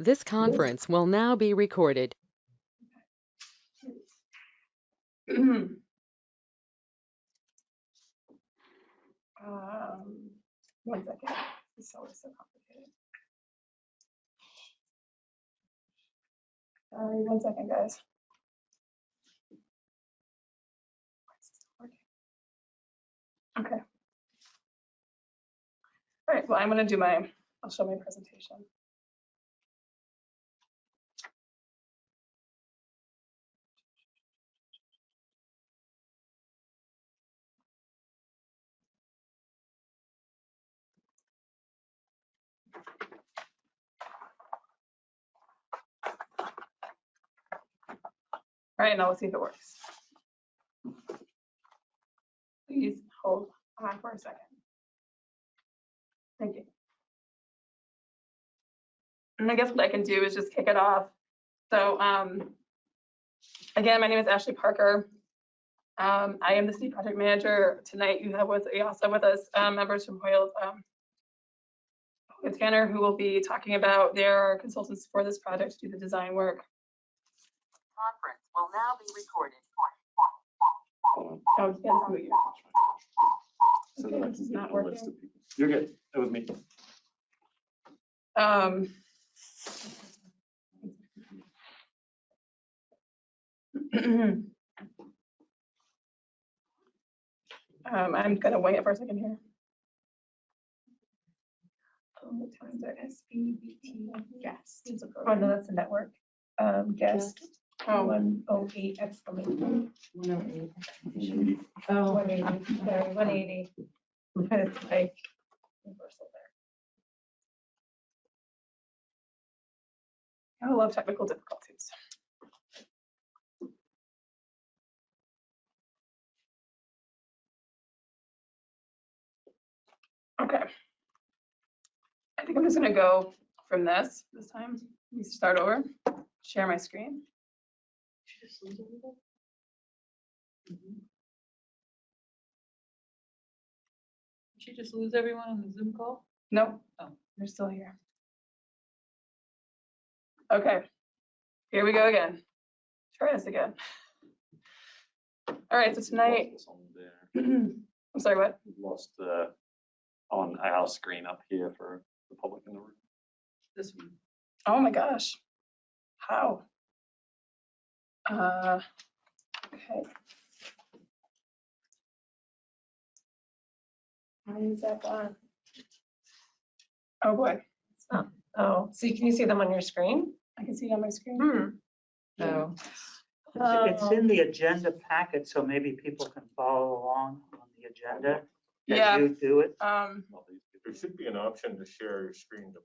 This conference will now be recorded. One second. This is always so complicated. 1 second, guys. Okay. All right, well, I'm gonna do I'll show my presentation. All right, now let's see if it works. Please hold on for a second. Thank you. And I guess what I can do is just kick it off. So again, my name is Ashley Parker. I am the city project manager. Tonight you have also with us members from Hoyle's Tanner, who will be talking about their consultants for this project to do the design work. Conference will now be recorded. Oh, yeah, okay, this is not working. You're good. That was me. I'm gonna wait it for a second here. What time is it? SBVT guest. Oh, no, that's a network. Guest. Oh, 108 exclamation. 180. Oh, 180. Sorry, 180. It's like universal there. I love technical difficulties. Okay. I think I'm just gonna go from this time. Let me start over, share my screen. Did you just lose everyone on the Zoom call? Nope. Oh. They're still here. Okay, here we go again. Try this again. All right, so tonight, I'm sorry, what? Lost on our screen up here for the public in the room. This one. Oh my gosh. How? Okay. How is that gone? Oh boy, Oh, so can you see them on your screen? I can see it on my screen. Oh. It's in the agenda packet, so maybe people can follow along on the agenda Yeah. as you do it. There should be an option to share your screen to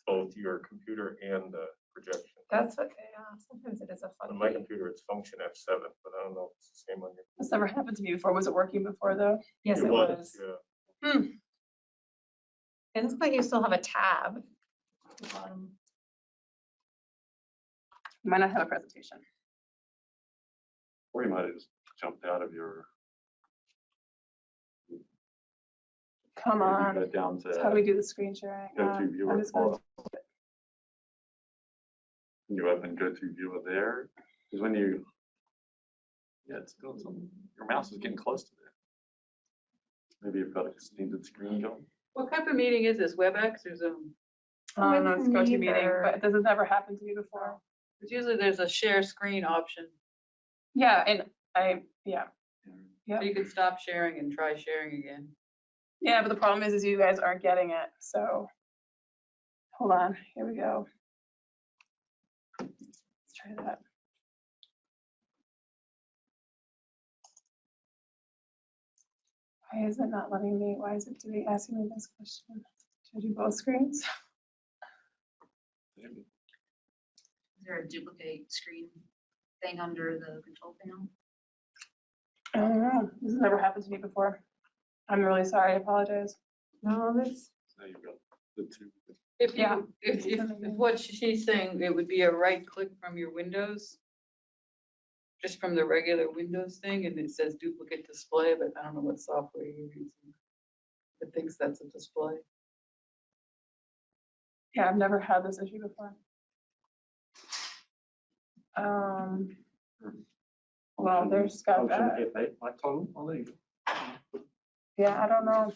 both your computer and the projection. That's what they sometimes it is a fun. On my computer, it's function F7, but I don't know if it's the same on your. This never happened to me before. Was it working before though? Yes, it was. Yeah. It looks like you still have a tab. Might not have a presentation. Or you might have just jumped out of your. Come on. Go down That's how do we do the screen sharing? Go to viewer. I'm just gonna- You open go to viewer there, because when you. Yeah, it's still your mouse is getting close to there. Maybe you've got a extended screen going. What type of meeting is this, WebEx or Zoom? No, it's GoToMeeting, neither. but this has never happened to me before. Because usually there's a share screen option. Yeah, and yeah. So you could stop sharing and try sharing again. Yeah, but the problem is you guys aren't getting it, so. Hold on, here we go. Let's try that. Why is it not letting me, why is it asking me this question? Should I do both screens? Is there a duplicate screen thing under the control panel? I don't know, this has never happened to me before. I'm really sorry, I apologize. No, this. Now you've got the two. If you, Yeah. if what she's saying, it would be a right click from your Windows. Just from the regular Windows thing, and it says duplicate display, but I don't know what software you're using. It thinks that's a display. Yeah, I've never had this issue before. Well, there's got Oh, shouldn't that. it be like total? Oh, there you go. Yeah, I don't know.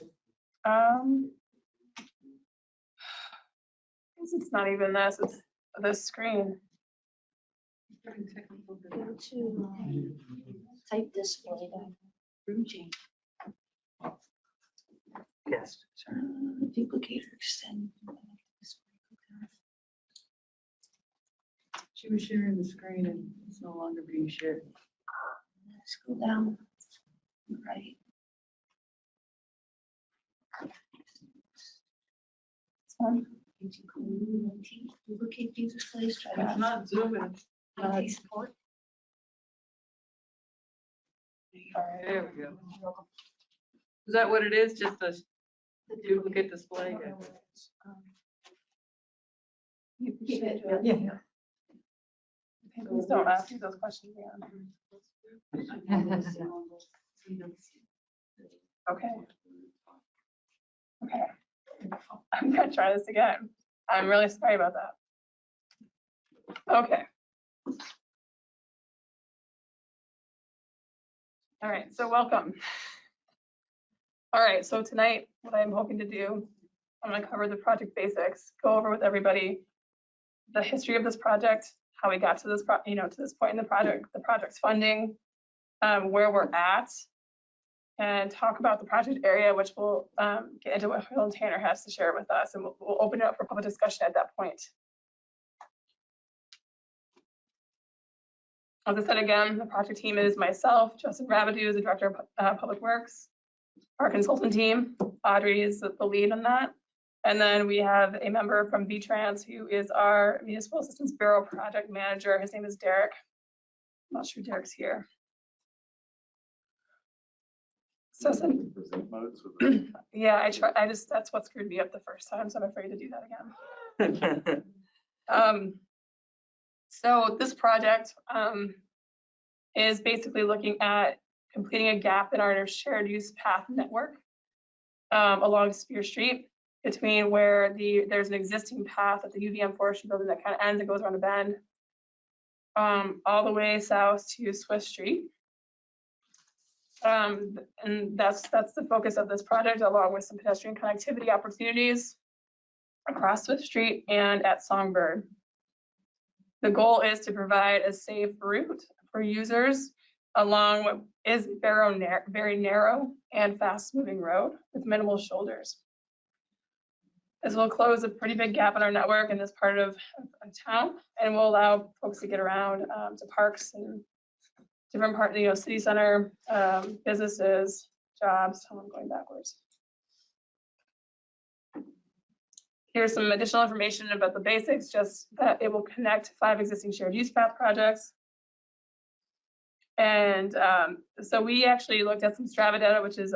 Guess it's not even this, it's this screen. Having technical Go difficulties. to type display then. Room change. Yes. Duplicate or extend. She was sharing the screen and it's no longer being shared. Scroll down. Right. This one. Duplicate view displays. Try It's that. not zooming. IT support. All right. There we go. Is that what it is? Just a duplicate display? Yeah. Please don't ask me those questions again. Okay. Okay. I'm gonna try this again. I'm really sorry about that. Okay. All right, so welcome. All right, so tonight, what I'm hoping to do, I'm gonna cover the project basics, go over with everybody the history of this project, how we got to this, to this point in the project's funding, where we're at, and talk about the project area, which we'll get into what Phil and Tanner has to share with us, and we'll open it up for public discussion at that point. As I said again, the project team is myself, Justin Rabideau is the Director of Public Works, our consultant team, Audrey is the lead on that. And then we have a member from VTrans who is our Municipal Assistance Bureau Project Manager. His name is Derek. I'm not sure Derek's here. So, Present mode, so that- yeah, that's what screwed me up the first time, so I'm afraid to do that again. So this project is basically looking at completing a gap in our shared use path network along Spear Street between where there's an existing path at the UVM Forestry Building that kind of ends and goes around a bend all the way south to Swiss Street. And that's the focus of this project, along with some pedestrian connectivity opportunities across Swift Street and at Songbird. The goal is to provide a safe route for users along what is very narrow and fast-moving road with minimal shoulders. This will close a pretty big gap in our network in this part of town, and will allow folks to get around to parks and different parts, city center, businesses, jobs. I'm going backwards. Here's some additional information about the basics, just that it will connect 5 existing shared use path projects. And so we actually looked at some Strava data, which is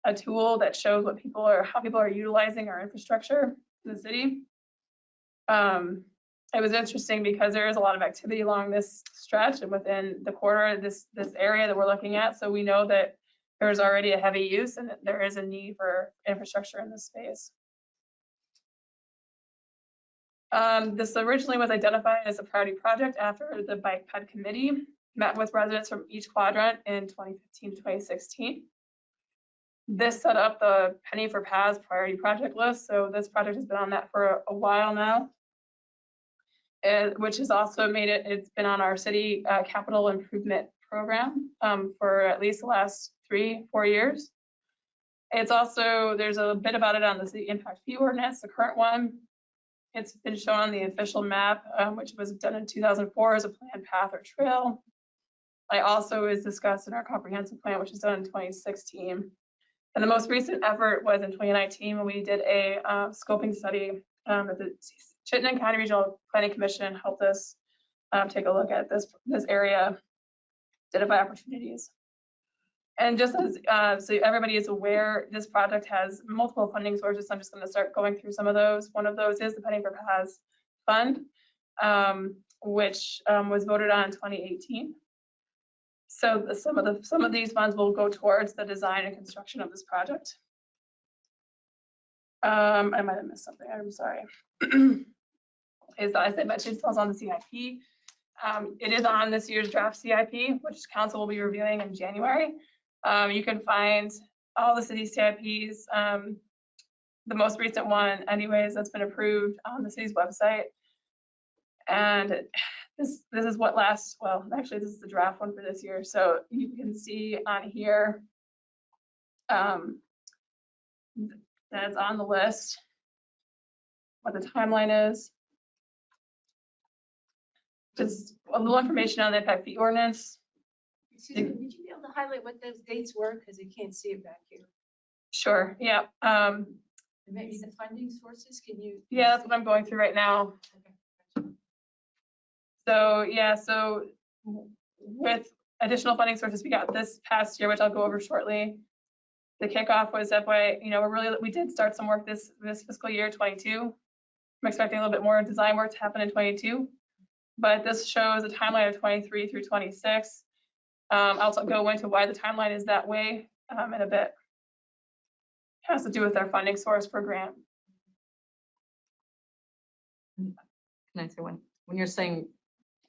a tool that shows how people are utilizing our infrastructure in the city. It was interesting because there is a lot of activity along this stretch and within the corridor, this area that we're looking at. So we know that there's already a heavy use and that there is a need for infrastructure in this space. This originally was identified as a priority project after the Bike Ped Committee met with residents from each quadrant in 2015 to 2016. This set up the Penny for Paths priority project list. So this project has been on that for a while now, which has also made it's been on our city capital improvement program for at least the last 3-4 years. It's also, there's a bit about it on the city impact fee ordinance, the current one. It's been shown on the official map, which was done in 2004 as a planned path or trail. I also is discussed in our comprehensive plan, which was done in 2016. And the most recent effort was in 2019 when we did a scoping study that the Chittenden County Regional Planning Commission helped us take a look at this area, identify opportunities. And just as so everybody is aware, this project has multiple funding sources. So I'm just going to start going through some of those. One of those is the Penny for Paths Fund, which was voted on in 2018. So some of these funds will go towards the design and construction of this project. I might have missed something. I'm sorry. As I mentioned, falls on the CIP. It is on this year's draft CIP, which council will be reviewing in January. You can find all the city CIPs, the most recent one anyways, that's been approved on the city's website. And this is what lasts, well, actually, this is the draft one for this year. So you can see on here that's on the list, what the timeline is. Just a little information on the impact fee ordinance. Excuse me, would you be able to highlight what those dates were? Because you can't see it back here. Sure, yeah. And maybe the funding sources, can you? Yeah, that's what I'm going through right now. So, yeah, so with additional funding sources we got this past year, which I'll go over shortly. The kickoff was FY, we did start some work this fiscal year 22. I'm expecting a little bit more design work to happen in 22, but this shows a timeline of 23 through 26. I'll also go into why the timeline is that way in a bit. It has to do with our funding source for grant. Can I say when you're saying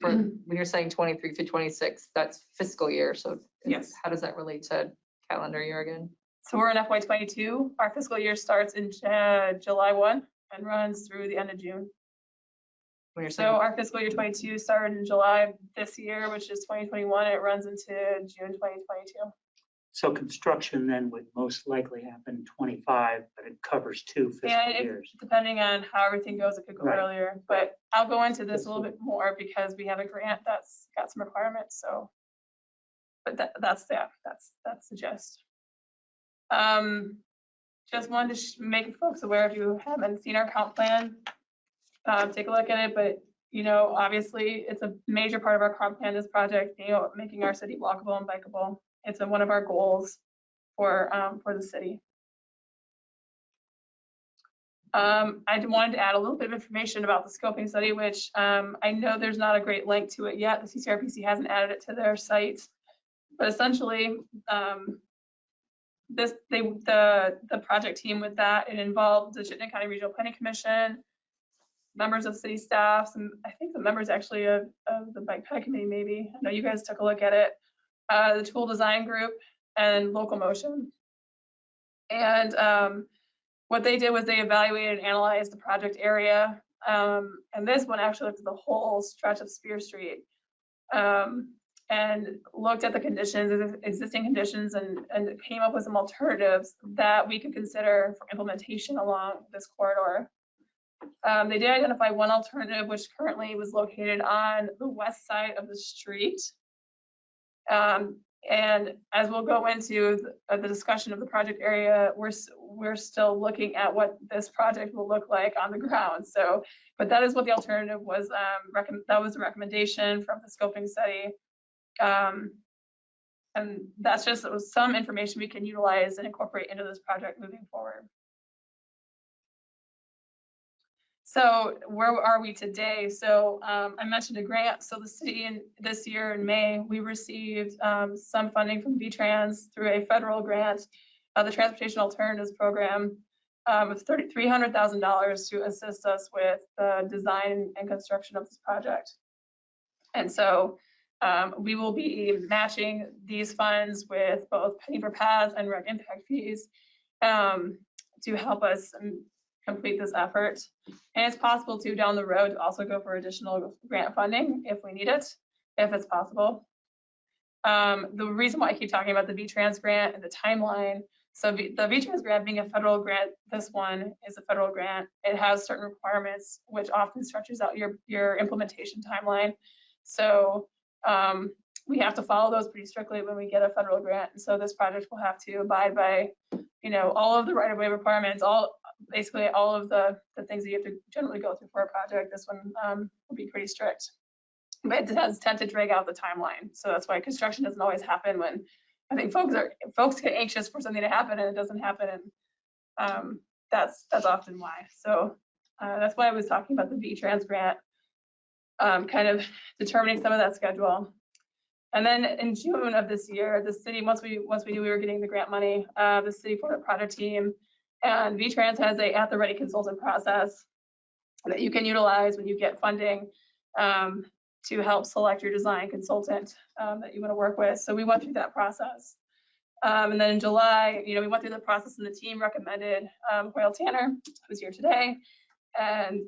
when you're saying 23 through 26, that's fiscal year. So Yes. How does that relate to calendar year again? So we're in FY 22. Our fiscal year starts in July 1 and runs through the end of June. When you're So saying our fiscal year 22 started in July this year, which is 2021. It runs into June 2022. So construction then would most likely happen in 25, but it covers 2 fiscal Yeah, years. depending on how everything goes, it could go Right. earlier. But I'll go into this a little bit more because we have a grant that's got some requirements. So, but that's the gist. Just wanted to make folks aware, if you haven't seen our comp plan, take a look at it. But obviously, it's a major part of our comp plan. This project, making our city walkable and bikeable. It's one of our goals for the city. I wanted to add a little bit of information about the scoping study, which I know there's not a great link to it yet. The CCRPC hasn't added it to their site, but essentially, the project team with that, it involved the Chittenden County Regional Planning Commission, members of city staff, and I think the members actually of the Bike Ped Committee, maybe. I know you guys took a look at it. The Tool Design Group and Local Motion. And what they did was they evaluated and analyzed the project area. And this one actually looked at the whole stretch of Spear Street and looked at the conditions, existing conditions, and came up with some alternatives that we could consider for implementation along this corridor. They did identify one alternative, which currently was located on the west side of the street. And as we'll go into the discussion of the project area, we're still looking at what this project will look like on the ground. So, but that is what the alternative was. That was the recommendation from the scoping study. And that's just some information we can utilize and incorporate into this project moving forward. So where are we today? So I mentioned a grant. So the city this year in May, we received some funding from VTrans through a federal grant, the Transportation Alternatives Program, of $300,000 to assist us with the design and construction of this project. And so we will be matching these funds with both penny per path and rec impact fees to help us complete this effort. And it's possible to down the road to also go for additional grant funding if we need it, if it's possible. The reason why I keep talking about the VTrans grant and the timeline, so the VTrans grant being a federal grant, this one is a federal grant. It has certain requirements, which often stretches out your implementation timeline. So we have to follow those pretty strictly when we get a federal grant. And so this project will have to abide by, all of the right-of-way requirements, basically all of the things that you have to generally go through for a project. This one will be pretty strict, but it does tend to drag out the timeline. So that's why construction doesn't always happen when I think folks get anxious for something to happen and it doesn't happen. And that's often why. So that's why I was talking about the VTrans grant, kind of determining some of that schedule. And then in June of this year, the city, once we knew we were getting the grant money, the city formed a project team, and VTrans has a at the ready consultant process that you can utilize when you get funding to help select your design consultant that you want to work with. So we went through that process. And then in July, we went through the process and the team recommended Hoyle Tanner, who's here today. And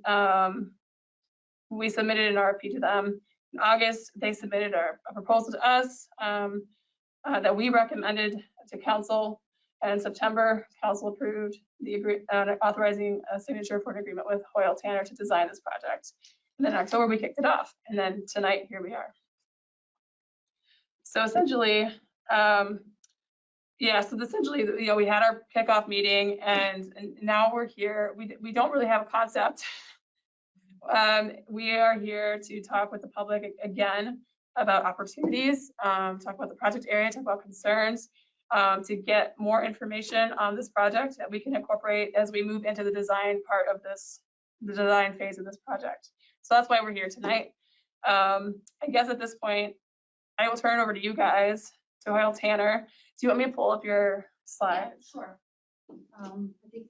we submitted an RFP to them. In August, they submitted a proposal to us that we recommended to council. And in September, council approved the authorizing a signature for an agreement with Hoyle Tanner to design this project. And then in October, we kicked it off. And then tonight, here we are. So essentially, we had our kickoff meeting and now we're here. We don't really have a concept. We are here to talk with the public again about opportunities, talk about the project area, talk about concerns, to get more information on this project that we can incorporate as we move into the design part of this, the design phase of this project. So that's why we're here tonight. I guess at this point, I will turn it over to you guys, to Hoyle Tanner. Do you want me to pull up your slide? Sure. I think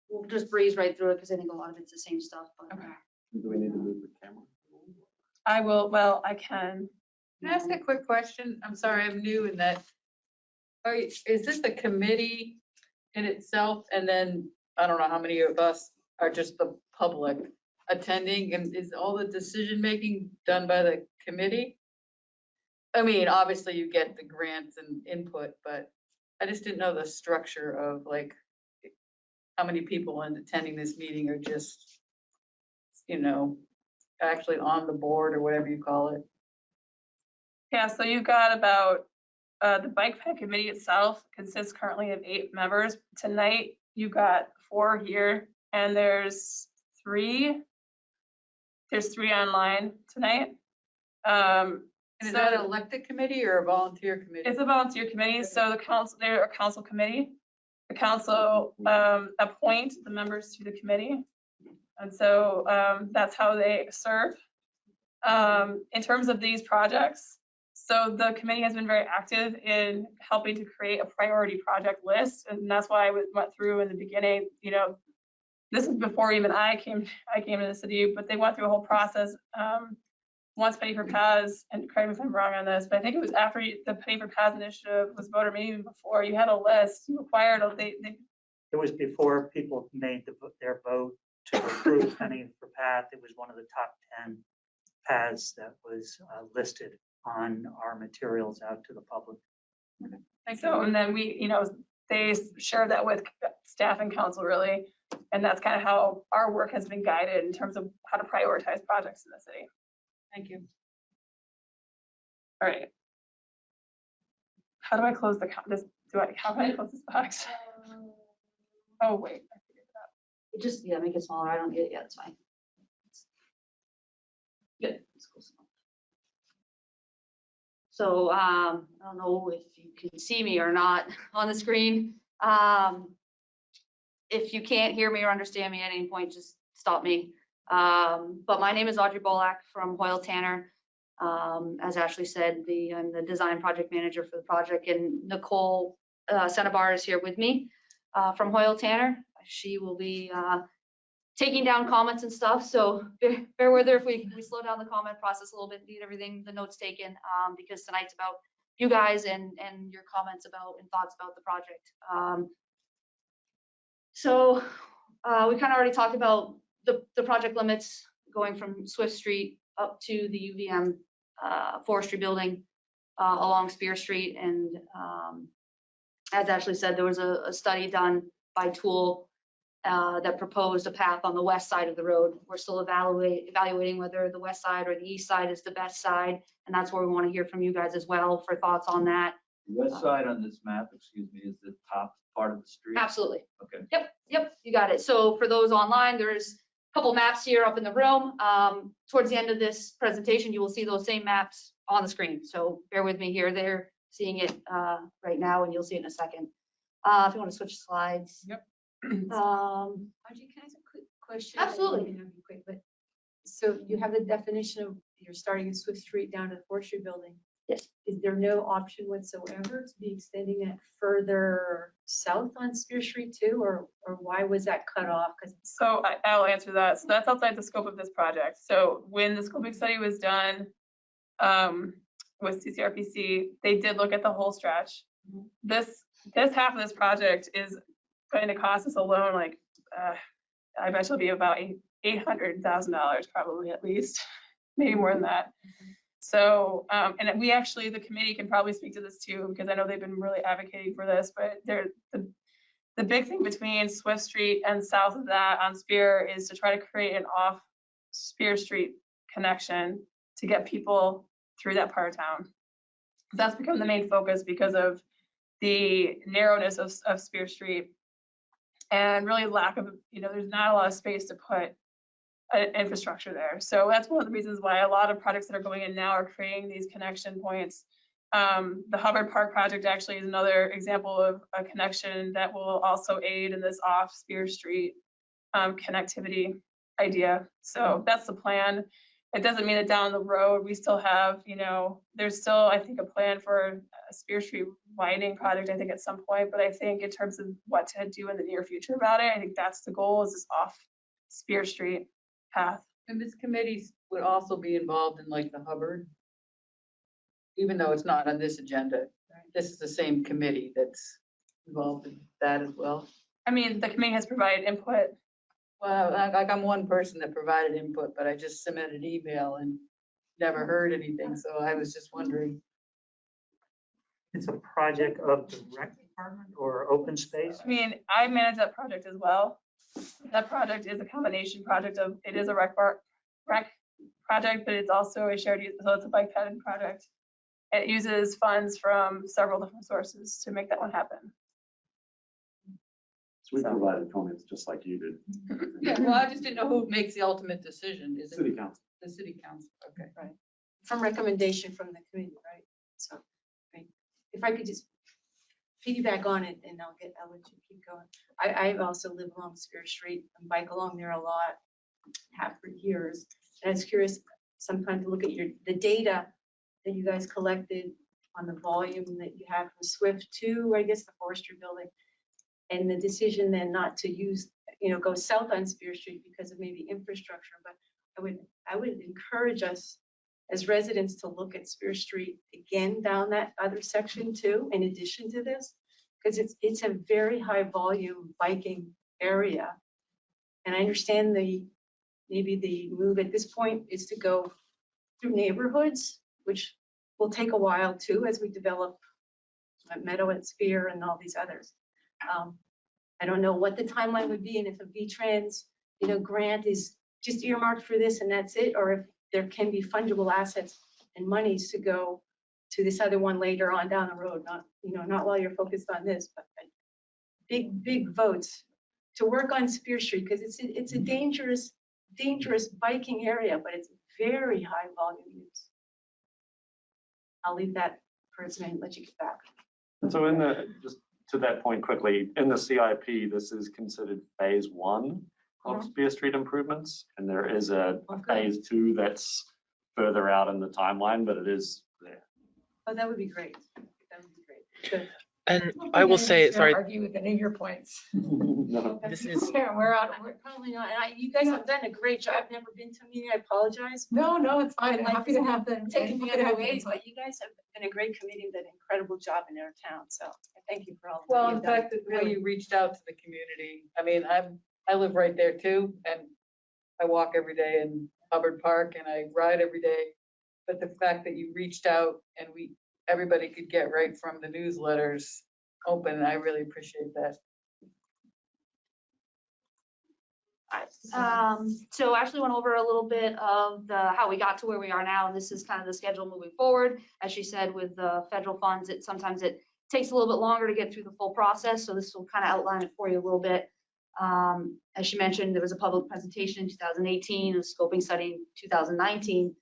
we'll just breeze right through it because I think a lot of it's the same stuff. But Okay. Do we need to move the camera? I will, well, I can. Can I ask a quick question? I'm sorry, I'm new in that. Is this a committee in itself? And then, I don't know how many of us are just the public attending, and is all the decision-making done by the committee? I mean, obviously you get the grants and input, but I just didn't know the structure of like, how many people in attending this meeting are just, actually on the board or whatever you call it. Yeah, so you've got about, the bike path committee itself consists currently of 8 members. Tonight, you've got 4 here, and there's 3 online tonight. And is So that an elected committee or a volunteer committee? it's a volunteer committee, so the council, they're a council committee. The council appoint the members to the committee. And so that's how they serve. In terms of these projects, so the committee has been very active in helping to create a priority project list. And that's why I went through in the beginning, this is before even I came to the city, but they went through a whole process. Once Penny for Paths, and correct me if I'm wrong on this, but I think it was after the Penny for Paths initiative was voted, maybe even before, you had a list, you acquired, It was before people made their vote to approve Penny for Path. It was one of the top 10 paths that was listed on our materials out to the public. so, and then we, they share that with staff and council really. And that's kind of how our work has been guided in terms of how to prioritize projects in the city. Thank you. All right. How do I close how can I close this box? Oh, wait. I figured it out. just, make it smaller. I don't get it yet. It's fine. Good. It's cool. So I don't know if you can see me or not on the screen. If you can't hear me or understand me at any point, just stop me. But my name is Audrey Bolak from Hoyle Tanner. As Ashley said, I'm the design project manager for the project, and Nicole Senabar is here with me from Hoyle Tanner. She will be taking down comments and stuff, so bear with her if we slow down the comment process a little bit, get everything, the notes taken, because tonight's about you guys and your comments about and thoughts about the project. So we kind of already talked about the project limits going from Swift Street up to the UVM forestry building along Spear Street. And as Ashley said, there was a study done by Tool that proposed a path on the west side of the road. We're still evaluating whether the west side or the east side is the best side. And that's where we want to hear from you guys as well for thoughts on that. The west side on this map, excuse me, is the top part of the street? Absolutely. Okay. Yep, you got it. So for those online, there's a couple maps here up in the room. Towards the end of this presentation, you will see those same maps on the screen. So bear with me here. They're seeing it right now, and you'll see it in a second. If you want to switch slides. Yep. Audrey, can I ask a quick question? Absolutely. You can be quick, but so you have the definition of you're starting in Swift Street down to the forestry building. Yes. Is there no option whatsoever to be extending that further south on Spear Street too, or why was that cut off? Because So I'll answer that. So that's outside the scope of this project. So when the scoping study was done, with CCRPC, they did look at the whole stretch. This half of this project is going to cost us alone, like, I bet it'll be about $800,000 probably at least, maybe more than that. So, and we actually, the committee can probably speak to this too, because I know they've been really advocating for this, but the big thing between Swift Street and south of that on Spear is to try to create an off Spear Street connection to get people through that part of town. That's become the main focus because of the narrowness of Spear Street and really lack of, there's not a lot of space to put infrastructure there. So that's one of the reasons why a lot of projects that are going in now are creating these connection points. The Hubbard Park project actually is another example of a connection that will also aid in this off Spear Street connectivity idea. So that's the plan. It doesn't mean that down the road we still have, there's still, I think, a plan for a Spear Street widening project, I think, at some point. But I think in terms of what to do in the near future about it, I think that's the goal, is this off Spear Street path. And this committee would also be involved in like the Hubbard, even though it's not on this agenda. This is the same committee that's involved in that as well. I mean, the committee has provided input. Well, I'm one person that provided input, but I just submitted an email and never heard anything, so I was just wondering. It's a project of the rec department or open space? I mean, I manage that project as well. That project is a combination project of, it is a rec project, but it's also a shared use, so it's a bike pattern project. It uses funds from several different sources to make that one happen. So we provided comments just like you did. Yeah, well, I just didn't know who makes the ultimate decision. Is it City council. the city council? Okay. Right. From recommendation from the committee, right? So, right. If I could just piggyback on it, and I'll let you keep going. I also live along Spear Street and bike along there a lot, have for years. And I was curious sometimes to look at the data that you guys collected on the volume that you have from Swift to, I guess, the forestry building, and the decision then not to use, go south on Spear Street because of maybe infrastructure. But I would encourage us as residents to look at Spear Street again down that other section too, in addition to this, because it's a very high volume biking area. And I understand maybe the move at this point is to go through neighborhoods, which will take a while too, as we develop Meadow at Spear and all these others. I don't know what the timeline would be, and if a VTrans, grant is just earmarked for this and that's it, or if there can be fungible assets and monies to go to this other one later on down the road, not while you're focused on this, but big votes to work on Spear Street, because it's a dangerous biking area, but it's very high volume use. I'll leave that for a minute and let you get back. And so just to that point quickly, in the CIP, this is considered phase 1 of Spear Street improvements. And there is a phase 2 that's further out in the timeline, but it is there. Oh, that would be great. That would be great. Good. And I will say, sorry, Argue with any of your points. No. this is, We're probably not. And you guys have done a great job. I've never been to a meeting. I apologize. No, it's fine. I'm Like, happy to have them. Taking me happy to other have ways, them. but you guys have been a great committee, done an incredible job in our town. So I thank you for all. Well, that in you've done. fact, the way you reached out to the community, I mean, I live right there too, and I walk every day in Hubbard Park and I ride every day. But the fact that you reached out and everybody could get right from the newsletters open, I really appreciate that. So Ashley went over a little bit of how we got to where we are now, and this is kind of the schedule moving forward. As she said, with the federal funds, sometimes it takes a little bit longer to get through the full process, so this will kind of outline it for you a little bit. As she mentioned, there was a public presentation in 2018, a scoping study in 2019,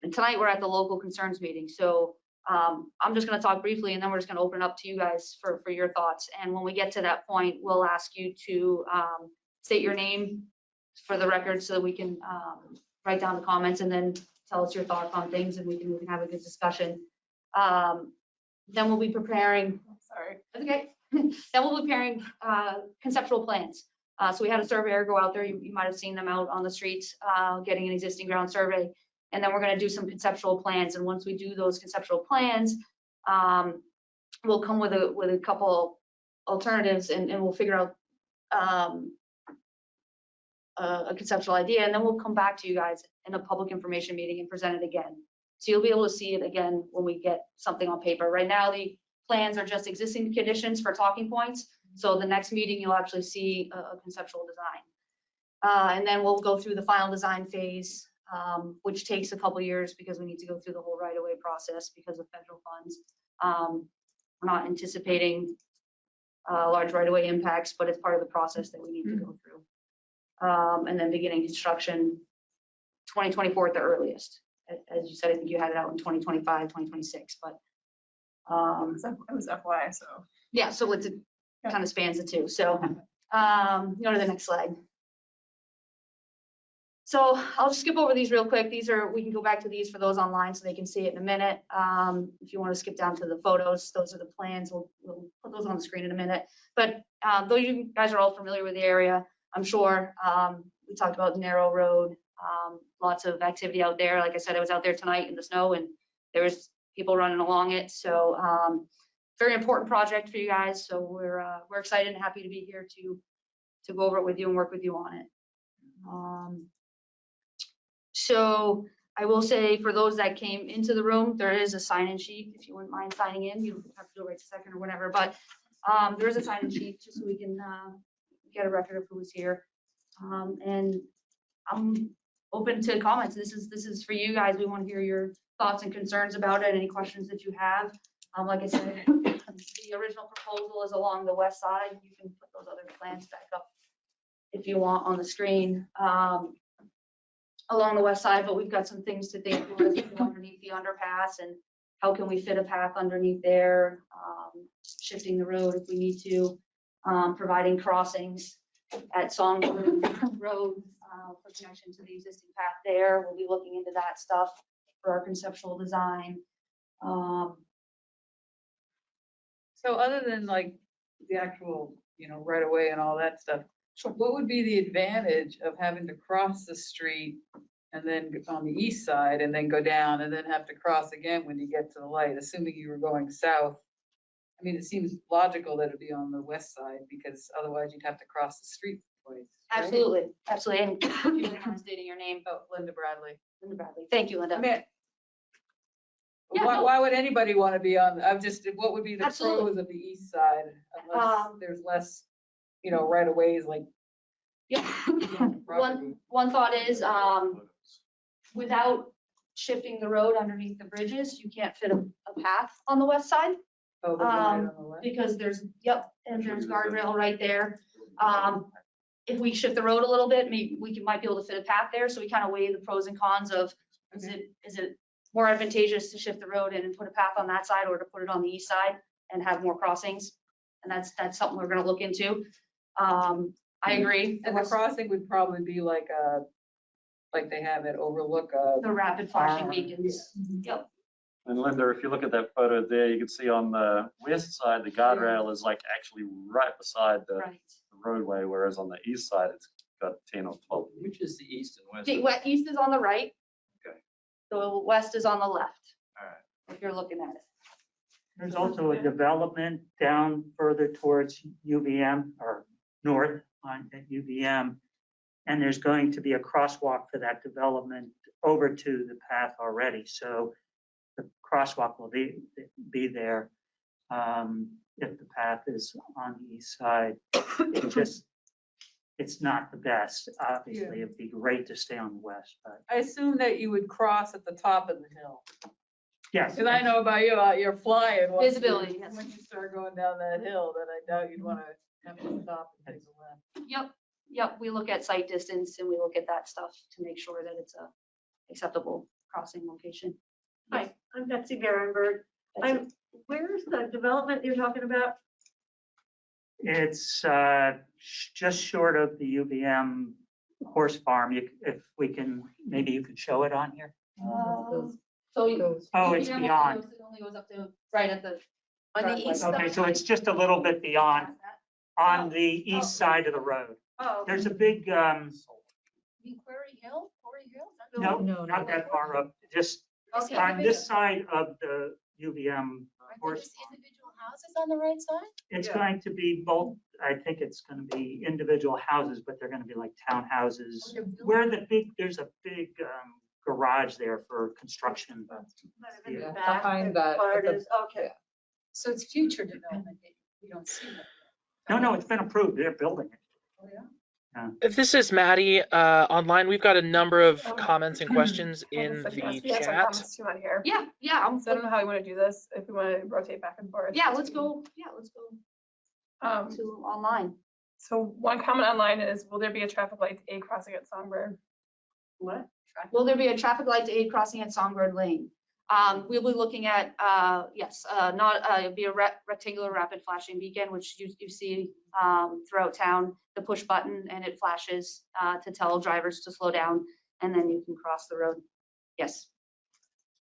and tonight we're at the local concerns meeting. So I'm just going to talk briefly, and then we're just going to open it up to you guys for your thoughts. And when we get to that point, we'll ask you to state your name for the record so that we can write down the comments and then tell us your thoughts on things, and we can have a good discussion. Then we'll be preparing, sorry, that's okay. Then we'll be preparing conceptual plans. So we had a surveyor go out there. You might have seen them out on the streets getting an existing ground survey. And then we're gonna do some conceptual plans. And once we do those conceptual plans, we'll come with a couple alternatives and we'll figure out a conceptual idea, and then we'll come back to you guys in a public information meeting and present it again. So you'll be able to see it again when we get something on paper. Right now, the plans are just existing conditions for talking points. So the next meeting, you'll actually see a conceptual design. And then we'll go through the final design phase, which takes a couple years because we need to go through the whole right-of-way process because of federal funds. We're not anticipating large right-of-way impacts, but it's part of the process that we need to go through. And then beginning construction 2024 at the earliest. As you said, I think you had it out in 2025, 2026, but It was FY, so. yeah, so it kind of spans the two. So go to the next slide. So I'll just skip over these real quick. We can go back to these for those online so they can see it in a minute. If you want to skip down to the photos, those are the plans. We'll put those on the screen in a minute. But though you guys are all familiar with the area, I'm sure. We talked about narrow road, lots of activity out there. Like I said, I was out there tonight in the snow and there was people running along it. So very important project for you guys. So we're excited and happy to be here to go over it with you and work with you on it. So I will say for those that came into the room, there is a sign-in sheet. If you wouldn't mind signing in, you don't have to do it right this second or whatever, but there is a sign-in sheet just so we can get a record of who was here. And I'm open to comments. This is for you guys. We want to hear your thoughts and concerns about it, any questions that you have. Like I said, the original proposal is along the west side. You can put those other plans back up if you want on the screen. Along the west side, but we've got some things to think through as we go underneath the underpass and how can we fit a path underneath there, shifting the road if we need to, providing crossings at Song Road for connection to the existing path there. We'll be looking into that stuff for our conceptual design. So other than like the actual, right away and all that stuff, what would be the advantage of having to cross the street and then on the east side and then go down and then have to cross again when you get to the light, assuming you were going south? I mean, it seems logical that it'd be on the west side because otherwise you'd have to cross the street twice. Right? Absolutely, absolutely. And if you don't mind stating your name. Oh, Linda Bradley. Linda Bradley. Thank you, Linda. I mean, Yeah, why would anybody want to be on? What would be the Absolutely. pros of the east side unless there's less, right of ways like. Yeah. One thought is, without shifting the road underneath the bridges, you can't fit a path on the west side. Oh, there's a light on the left. Because there's guardrail right there. If we shift the road a little bit, maybe we might be able to fit a path there. So we kind of weigh the pros and cons of, is it more advantageous to shift the road in and put a path on that side or to put it on the east side and have more crossings? And that's something we're gonna look into. I agree. And the crossing would probably be like they have at Overlook. The rapid flashing beacons. Yep. And Linda, if you look at that photo there, you can see on the west side, the guardrail is like actually right beside the Right. roadway, whereas on the east side, it's got 10 or 12. Which is the east and west? The east is on the right. Okay. The west is on the left. All right. If you're looking at it. There's also a development down further towards UVM or north on at UVM. And there's going to be a crosswalk for that development over to the path already. So the crosswalk will be there if the path is on the east side. It's not the best. Obviously, it'd be great to stay on the west, but I assume that you would cross at the top of the hill. yes. Because I know about you, you're flying. Visibility, yes. When you start going down that hill, then I doubt you'd want to have to stop and take a left. Yep. We look at site distance and we look at that stuff to make sure that it's a acceptable crossing location. Hi, I'm Betsy Berenberg. Where's the development you're talking about? It's just short of the UVM horse farm. If we can, maybe you could show it on here. So Oh, it's beyond. It only goes up to right at the. On the east side? Okay, so it's just a little bit beyond on the east side of the road. Oh, There's a big, Quarry Hill? No, No, not no. that far up, just Okay. on this side of the UVM Aren't horse there just farm. individual houses on the right side? It's going to be both, I think it's gonna be individual houses, but they're gonna be like townhouses. Oh, they're building- Where there's a big garage there for construction. Yeah, Back behind and that, part at the- is- Okay. So it's future development, we don't see that. No, it's been approved, they're building it. Oh, yeah? This is Maddie. Online, we've got a number of comments and questions in Yes, the we have some chat. comments too on here. Yeah, yeah, So I don't know how we want to do this, if we want to rotate back and forth. yeah, let's go Um, to online. so one comment online is, will there be a traffic light A crossing at Songbird? What? Will there be a traffic light to aid crossing at Songbird Lane? We'll be looking at, yes, it'll be a rectangular rapid flashing beacon, which you see throughout town, the push button, and it flashes to tell drivers to slow down, and then you can cross the road. Yes,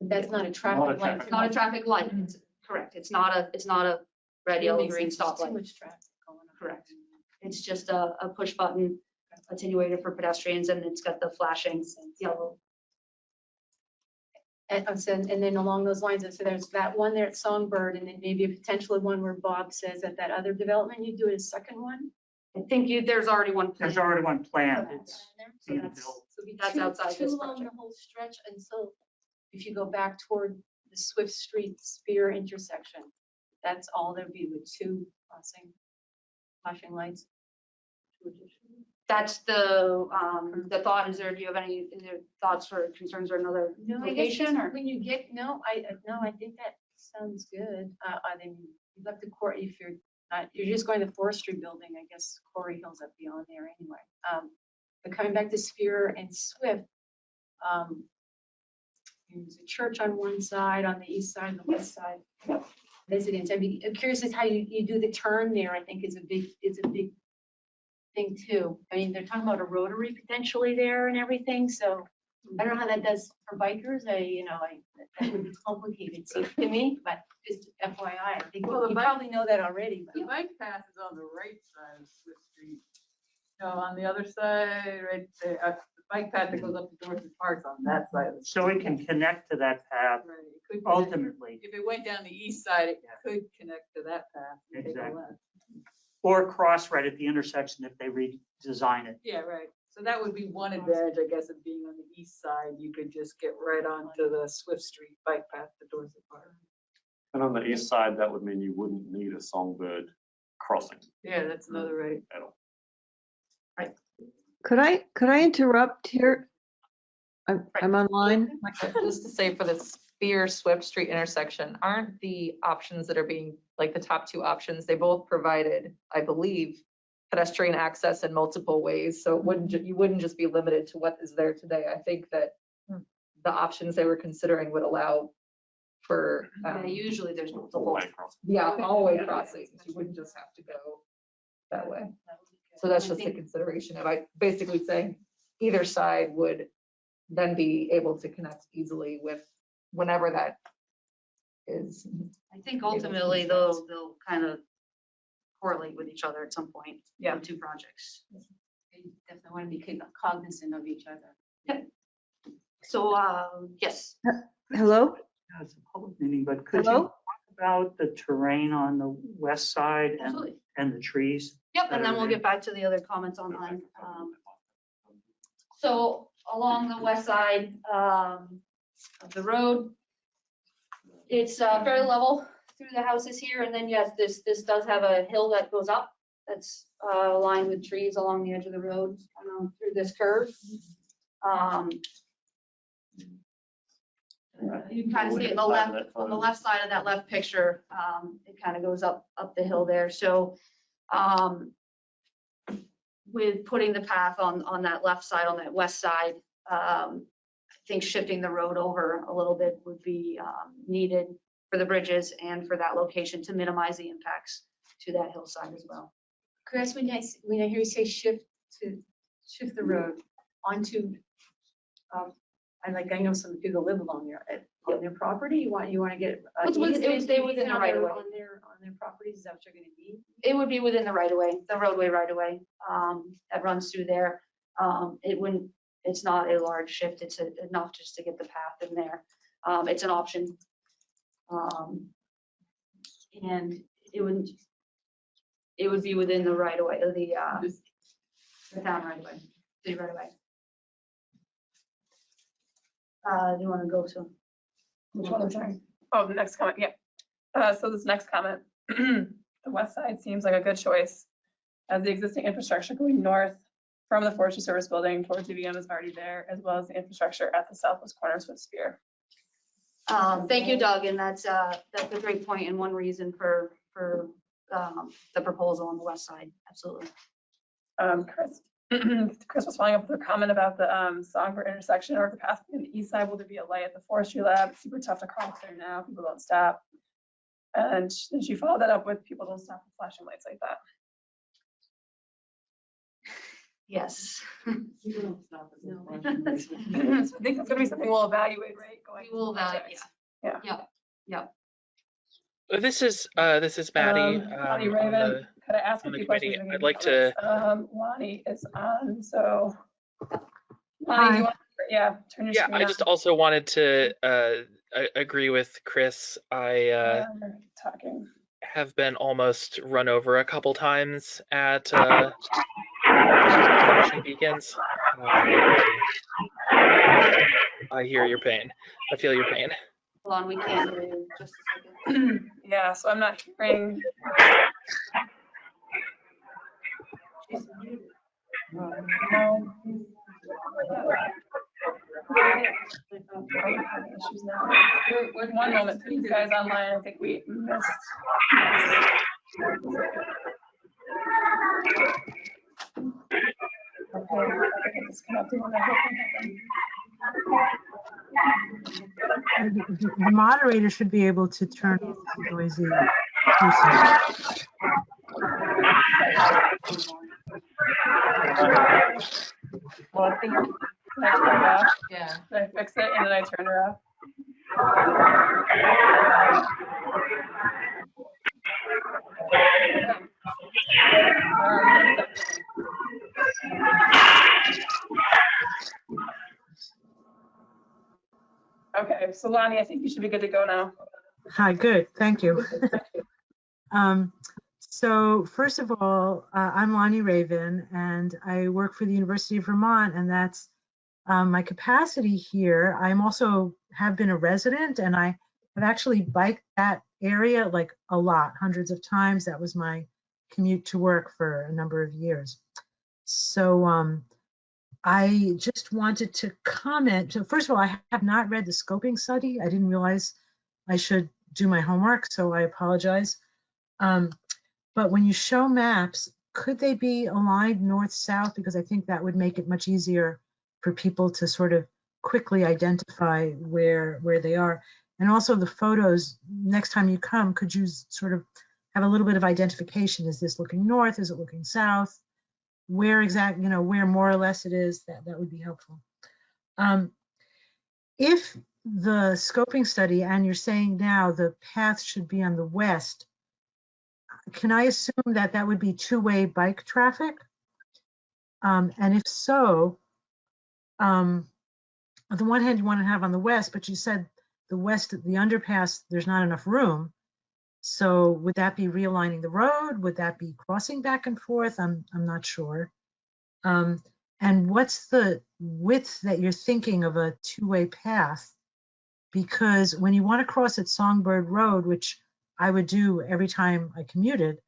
That's not a Not a traffic light. traffic it's not a traffic light, it's correct. It's not a red, yellow, green Too stoplight, much traffic going on. correct. It's just a push button attenuator for pedestrians, and it's got the flashing yellow. And then along those lines, so there's that one there at Songbird, and then maybe a potential one where Bob says that that other development, you do a second one? I think there's already one planned. There's already one planned, it's So being that's- built. So it'd be That's two- outside two this along project. the whole stretch until, if you go back toward the Swift Street Spear intersection, that's all there'd be with two flashing lights. That's the thought. Do you have any thoughts or concerns or another No, I guess location or? when you get, I think that sounds good. Then you left the court, if you're not, you're just going to the forestry building, I guess Quarry Hill's up beyond there anyway. But coming back to Spear and Swift, there's a church on one side, on the east side, the west side. Residents, I'm curious as how you do the turn there, I think is a big thing too. I mean, they're talking about a rotary potentially there and everything, so I don't know how that does for bikers. That would be complicated to me, but just FYI, I think Well, the you bike- probably know that already. The But bike path is on the right side of Swift Street. No, on the other side, right there, the bike path that goes up to Dorset Park's on that side of the. So we can connect to that path Right, it could connect- ultimately, If it went down the east side, it Yeah. could connect to that path. and take a Exactly. left. or cross right at the intersection if they redesign it. Yeah, right. So that would be one advantage, I guess, of being on the east side. You could just get right onto the Swift Street bike path to Dorset Park. And on the east side, that would mean you wouldn't need a Songbird crossing Yeah, that's another right. at all. Could I interrupt here? I'm online. Just to say for the Spear Swift Street intersection, aren't the options that are being, like the top two options, they both provided, I believe, pedestrian access in multiple ways. So it wouldn't, you wouldn't just be limited to what is there today. I think that the options they were considering would allow for, Yeah, usually there's the whole. All-way crossing. yeah, all-way crossings. You wouldn't just have to go that way. So that's just a consideration of, I basically saying either side would then be able to connect easily with whenever that is. I think ultimately they'll kind of correlate with each other at some point. Yeah. The two projects. you definitely want to be cognizant of each other. So, yes. Hello? Yeah, It's a public meeting, but could you Hello? talk about the terrain on the west side Absolutely. and the trees? Yep, and then we'll get back to the other comments online. So along the west side of the road, it's fairly level through the houses here, and then yes, this does have a hill that goes up. That's lined with trees along the edge of the road through this curve. You kind of see it on the left side of that left picture. It kind of goes up the hill there. So with putting the path on that left side, on that west side, I think shifting the road over a little bit would be needed for the bridges and for that location to minimize the impacts to that hillside as well. Chris, when I hear you say shift the road onto, I know some people live along their property. You want to get. It would stay within the right of way. On their properties, is that what you're going to be? It would be within the right of way, the roadway right of way that runs through there. It wouldn't It's not a large shift. It's enough just to get the path in there. It's an option. And it would be within the right of way, the town right of way, city right of way. Do you want to go to? Which one, I'm sorry? Oh, the next comment, so this next comment, the west side seems like a good choice, as the existing infrastructure going north from the Forestry Service building towards UVM is already there, as well as the infrastructure at the southwest corners with Spear. Thank you, Doug, and that's a great point and one reason for the proposal on the west side, absolutely. Chris was following up with a comment about the Songbird intersection or the path on the east side. Will there be a light at the forestry lab? It's super tough to cross there now. People don't stop. And she followed that up with people don't stop with flashing lights like that. Yes. So I think that's going to be something we'll evaluate, right? We will evaluate, yeah. This is Maddie. Lonnie Raven, could I ask a on the few committee. questions? I'd like to. Lonnie is on, so. Hi. Lonnie, do you want to, turn your Yeah, screen I on. just also wanted to agree with Chris. I Talking. have been almost run over a couple times at flashing beacons. I hear your pain. I feel your pain. Hold on, we can't hear you. Just a second. Yeah, so I'm not hearing. One moment, please, guys online. I think we missed. Okay, disconnecting when that happened. The moderator should be able to turn off the noisy usage. Well, I think I turned her off. Yeah. Did I fix it and then I turned her off? Okay, so Lonnie, I think you should be good to go now. Hi, good, thank you. So first of all, I'm Lonnie Raven and I work for the University of Vermont, and that's my capacity here. I'm also have been a resident, and I have actually biked that area like a lot, hundreds of times. That was my commute to work for a number of years. So I just wanted to comment. So first of all, I have not read the scoping study. I didn't realize I should do my homework, so I apologize. But when you show maps, could they be aligned north-south? Because I think that would make it much easier for people to sort of quickly identify where they are. And also the photos, next time you come, could you sort of have a little bit of identification? Is this looking north? Is it looking south? Where exactly, where more or less it is, that would be helpful. If the scoping study, and you're saying now the path should be on the west, can I assume that that would be two-way bike traffic? And if so, on the one hand, you want to have on the west, but you said the west, the underpass, there's not enough room. So would that be realigning the road? Would that be crossing back and forth? I'm not sure. And what's the width that you're thinking of a two-way path? Because when you want to cross at Songbird Road, which I would do every time I commuted,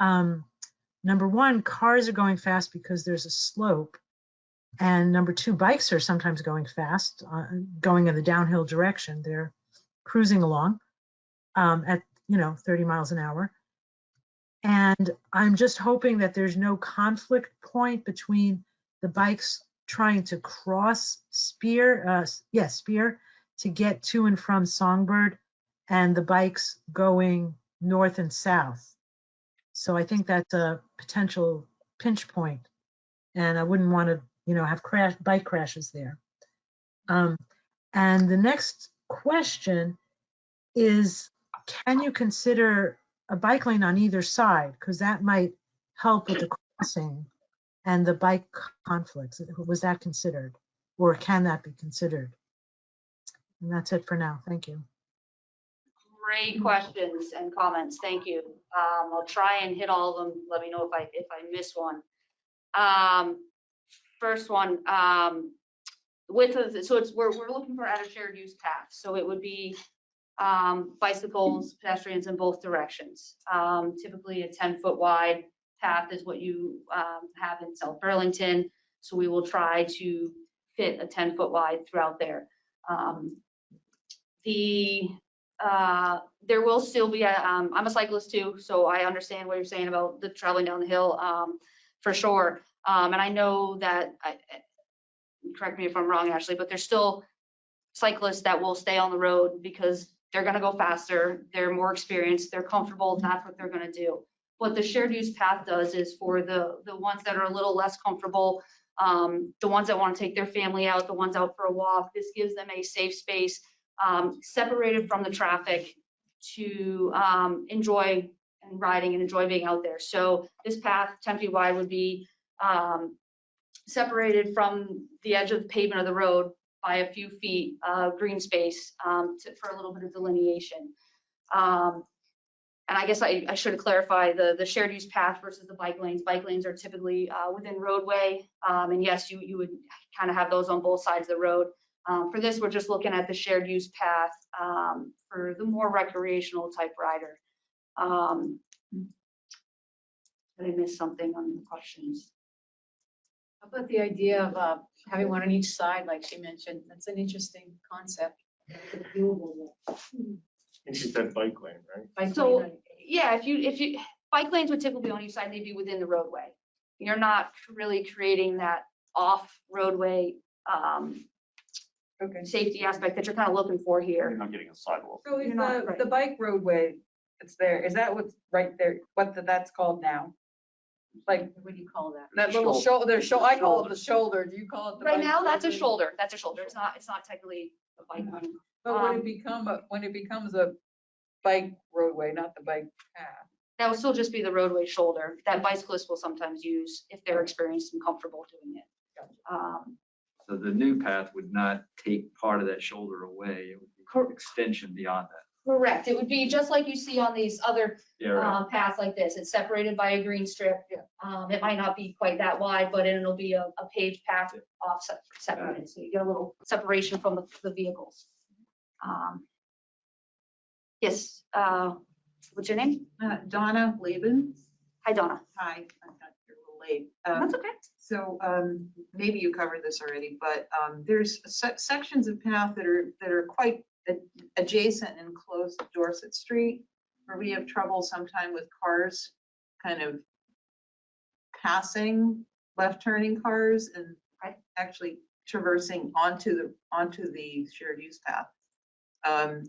number one, cars are going fast because there's a slope. And number two, bikes are sometimes going fast, going in the downhill direction. They're cruising along at 30 miles an hour. And I'm just hoping that there's no conflict point between the bikes trying to cross Spear to get to and from Songbird, and the bikes going north and south. So I think that's a potential pinch point, and I wouldn't want to, have bike crashes there. And the next question is, can you consider a bike lane on either side? Because that might help with the crossing. and the bike conflicts? Was that considered, or can that be considered? And that's it for now. Thank you. Great questions and comments. Thank you. I'll try and hit all of them. Let me know if I miss one. First one, width of so we're looking for at a shared use path. So it would be bicycles, pedestrians in both directions. Typically a 10-foot wide path is what you have in South Burlington. So we will try to fit a 10-foot wide throughout there. There will still be I'm a cyclist too, so I understand what you're saying about the traveling down the hill, for sure. And I know that, correct me if I'm wrong, Ashley, but there's still cyclists that will stay on the road because they're gonna go faster, they're more experienced, they're comfortable, that's what they're gonna do. What the shared use path does is for the ones that are a little less comfortable, the ones that wanna take their family out, the ones out for a walk, this gives them a safe space, separated from the traffic to enjoy and riding and enjoy being out there. So this path, 10 feet wide, would be separated from the edge of the pavement of the road by a few feet of green space for a little bit of delineation. And I guess I should clarify the shared use path versus the bike lanes. Bike lanes are typically within roadway. And yes, you would kind of have those on both sides of the road. For this, we're just looking at the shared use path for the more recreational type rider. Did I miss something on the questions? How about the idea of having one on each side, like she mentioned? That's an interesting concept. And she said bike lane, right? So yeah, if you bike lanes would typically be on each side, they'd be within the roadway. You're not really creating that off roadway safety aspect that you're kind of looking for here. You're not getting a sidewalk. So is You're not- the bike roadway that's there, is that what's right there, that's called now? Like, What do you call that? that little shoulder, I call it the shoulder, do you call it the Right bike now, that's a roadway? shoulder. That's a shoulder. It's not technically a bike lane. But when it becomes a bike roadway, not the bike path? That will still just be the roadway shoulder that bicyclists will sometimes use if they're experienced and comfortable doing it. So the new path would not take part of that shoulder away. It would be an extension beyond that. Correct. It would be just like you see on these other Yeah, right. paths like this. It's separated by a green strip. It might not be quite that wide, but it'll be a paved path offset separated. So you get a little separation from the vehicles. Yes. What's your name? Donna Laban. Hi, Donna. Hi, I got here a little late. That's okay. So maybe you covered this already, but there's sections of path that are quite adjacent and close to Dorset Street, where we have trouble sometime with cars kind of passing left turning cars and actually traversing onto the shared use path.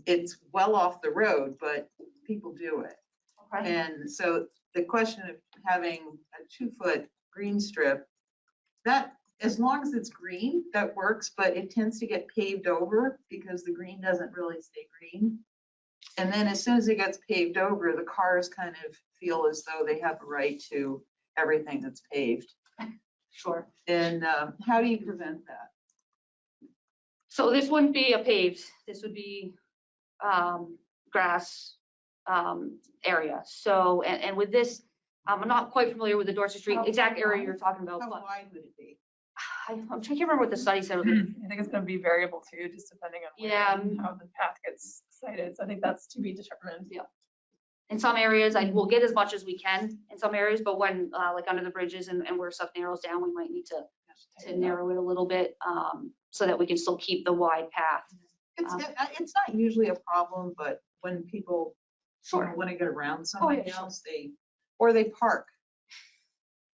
It's well off the road, but people do it. Okay. And so the question of having a 2-foot green strip, that as long as it's green, that works, but it tends to get paved over because the green doesn't really stay green. And then as soon as it gets paved over, the cars kind of feel as though they have a right to everything that's paved. Sure. And how do you prevent that? So this wouldn't be a paved. This would be grass area. So, and with this, I'm not quite familiar with the Dorset Street exact area you're talking about. How But wide would it be? I'm trying to remember what the study said. I think it's gonna be variable too, just depending on Yeah. how the path gets cited. So I think that's to be determined. Yeah. In some areas, we'll get as much as we can in some areas, but when like under the bridges and where stuff narrows down, we might need to narrow it a little bit so that we can still keep the wide path. It's not usually a problem, but when people want to get around something else, they park.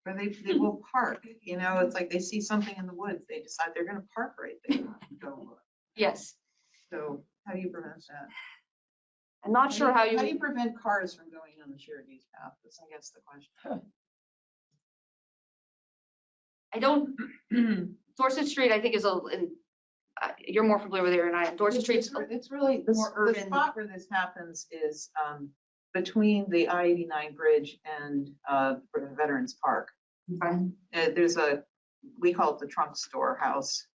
Or they will park, it's like they see something in the woods, they decide they're gonna park right there. Yes. So how do you prevent that? I'm not sure how do you prevent cars from going on the shared use path? That's, I guess, the question. I don't, Dorset Street, I think is you're more familiar with it than I am. Dorset Street's It's really, more the urban. spot where this happens is between the I-89 bridge and Veterans Park. There's we call it the trunk store house.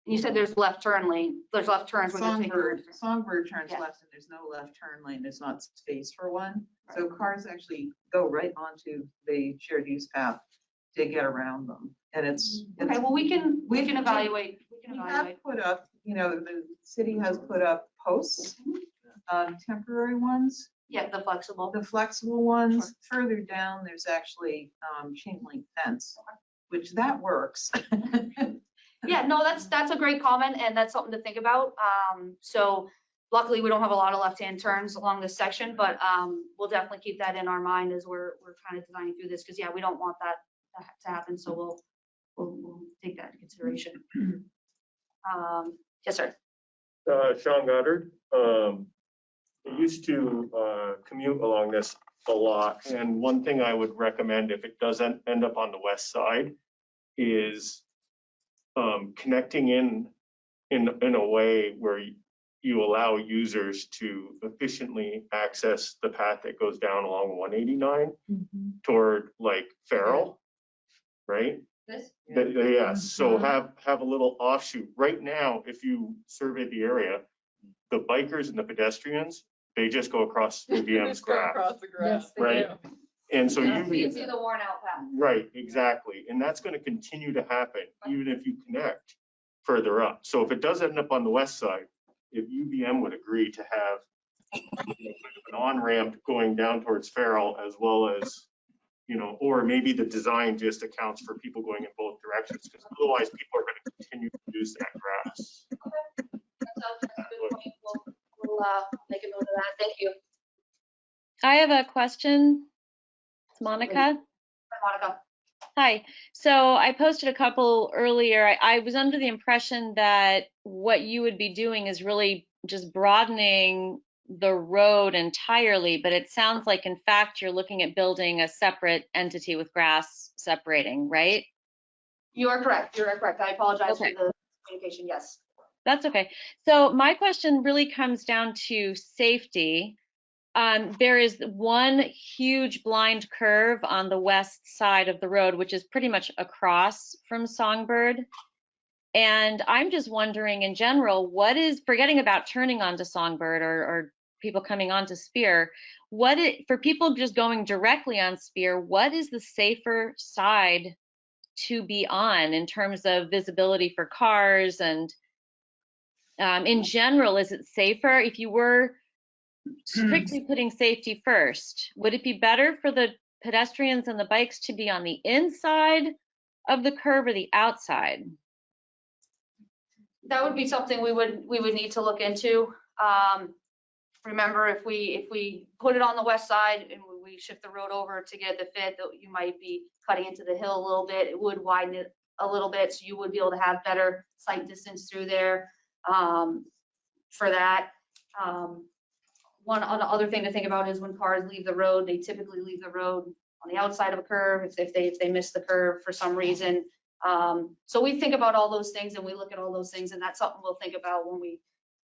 You said there's left turn lane, there's left turns when you're taking. Songbird turns Yeah. left and there's no left turn lane. There's not space for one. So cars actually go right onto the shared use path to get around them. And it's. Okay, well, we can evaluate. We have put up, the city has put up posts, temporary ones. Yeah, the flexible. The flexible ones. Further down, there's actually chain link fence, which that works. Yeah, no, that's a great comment, and that's something to think about. So luckily, we don't have a lot of left-hand turns along this section, but we'll definitely keep that in our mind as we're kind of designing through this, because yeah, we don't want that to happen. So we'll take that into consideration. Yes, sir. Sean Goddard. I used to commute along this a lot, and one thing I would recommend if it doesn't end up on the west side is connecting in a way where you allow users to efficiently access the path that goes down along 189 toward like Farrell, right? This? Yes, so have a little offshoot. Right now, if you survey the area, the bikers and the pedestrians, they just go across UVM's grass. Across the grass. Right? And so You can see the worn out path. right, exactly. And that's going to continue to happen even if you connect further up. So if it does end up on the west side, if UVM would agree to have an on-ramp going down towards Farrell as well as, or maybe the design just accounts for people going in both directions, because otherwise people are going to continue to use that grass. That's a good point. We'll make a note of that. Thank you. I have a question. It's Monica. Monica. Hi. So I posted a couple earlier. I was under the impression that what you would be doing is really just broadening the road entirely, but it sounds like in fact you're looking at building a separate entity with grass separating, right? You are correct. You're correct. I apologize Okay. for the communication. Yes. That's okay. So my question really comes down to safety. There is one huge blind curve on the west side of the road, which is pretty much across from Songbird. And I'm just wondering in general, forgetting about turning onto Songbird or people coming onto Spear, for people just going directly on Spear, what is the safer side to be on in terms of visibility for cars? And in general, is it safer if you were strictly putting safety first? Would it be better for the pedestrians and the bikes to be on the inside of the curve or the outside? That would be something we would need to look into. Remember, if we put it on the west side and we shift the road over to get the fit, you might be cutting into the hill a little bit. It would widen it a little bit, so you would be able to have better sight distance through there for that. One other thing to think about is when cars leave the road, they typically leave the road on the outside of a curve if they miss the curve for some reason. So we think about all those things and we look at all those things, and that's something we'll think about when we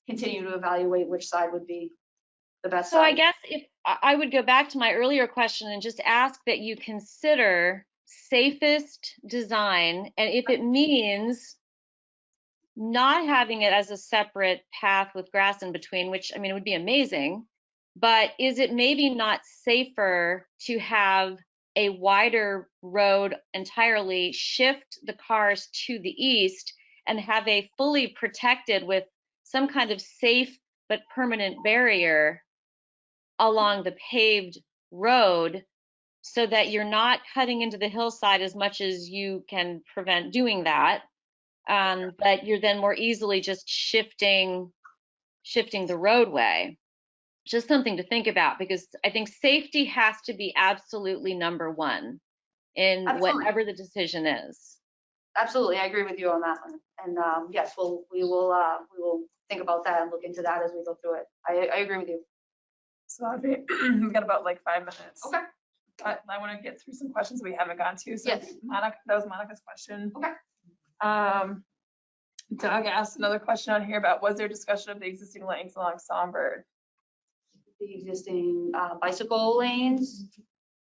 continue to evaluate which side would be the best So side. I guess if I would go back to my earlier question and just ask that you consider safest design, and if it means not having it as a separate path with grass in between, which I mean, it would be amazing, but is it maybe not safer to have a wider road entirely, shift the cars to the east, and have a fully protected with some kind of safe but permanent barrier along the paved road, so that you're not cutting into the hillside as much as you can prevent doing that, but you're then more easily just shifting the roadway? Just something to think about, because I think safety has to be absolutely number one in whatever the decision is. Absolutely, I agree with you on that one. And yes, we will think about that and look into that as we go through it. I agree with you. So we've got about like 5 minutes. Okay. I want to get through some questions we haven't gone to. So Yes. Monica, that was Monica's question. Okay. Doug asked another question on here about, was there discussion of the existing lanes along Songbird? The existing bicycle lanes.